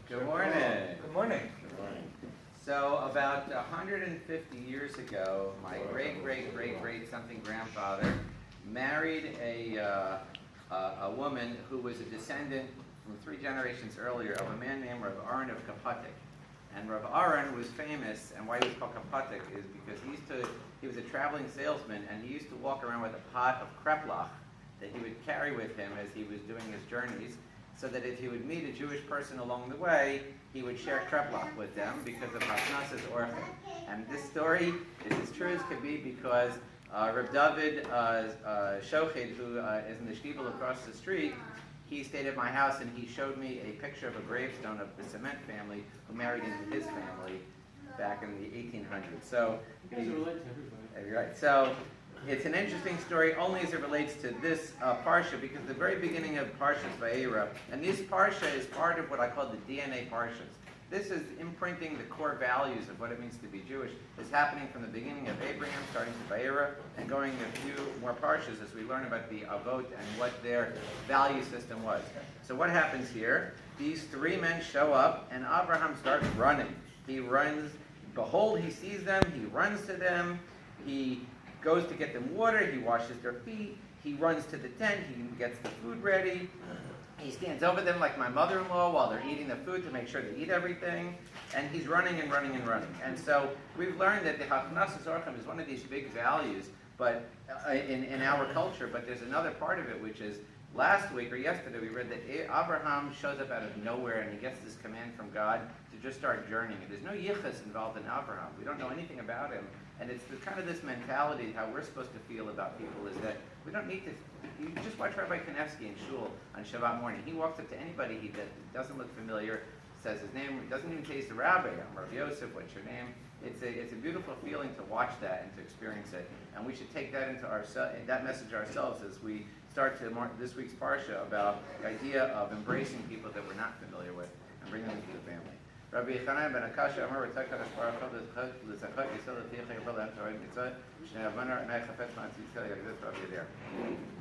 Good morning. Good morning. Good morning. So about 150 years ago, my great something grandfather married a woman who was a descendant from 3 generations earlier of a man named Rav Aaron of Kapatik. And Rav Aaron was famous, and why he was called Kapatik is because he was a traveling salesman, and he used to walk around with a pot of kreplach that he would carry with him as he was doing his journeys, so that if he would meet a Jewish person along the way, he would share kreplach with them because of Hasnas's orchid. And this story is as true as could be because Rav David Shochet, who is in the shtibel across the street, he stayed at my house and he showed me a picture of a gravestone of the cement family who married into his family back in the 1800s. So, You guys relate to everybody. right. So it's an interesting story only as it relates to this Parsha, because the very beginning of Parshat Vayerah, and this Parsha is part of what I call the DNA Parshas. This is imprinting the core values of what it means to be Jewish. It's happening from the beginning of Abraham, starting to Vayerah, and going a few more Parshas as we learn about the Avot and what their value system was. So what happens here? These 3 men show up, and Abraham starts running. He runs, behold, he sees them, he runs to them, he goes to get them water, he washes their feet, he runs to the tent, he gets the food ready, he stands over them like my mother-in-law while they're eating the food to make sure they eat everything, and he's running and running and running. And so we've learned that the Hachnasas Orchim is one of these big values, but in our culture, but there's another part of it, which is last week or yesterday we read that Abraham shows up out of nowhere and he gets this command from God to just start journeying. There's no yichus involved in Abraham. We don't know anything about him. And it's kind of this mentality, how we're supposed to feel about people, is that we don't need to. You just watch Rabbi Kanevsky in shul on Shabbat morning. He walks up to anybody that doesn't look familiar, says his name, doesn't even say he's the rabbi. I'm Rav Yosef, what's your name? It's a beautiful feeling to watch that and to experience it. And we should take that into that message ourselves as we start to mark this week's Parsha about the idea of embracing people that we're not familiar with and bringing them into the family. Rabbi Yochanan ben Akasha Amar v'Takadash Baruch Hu l'Zachot Yisrael l'Tiach Yavol L'Hem Torah Mitzvah Shnei Avanar Nai Chafetz Ma'atzit Kel Yagdus Rabbi Yadir.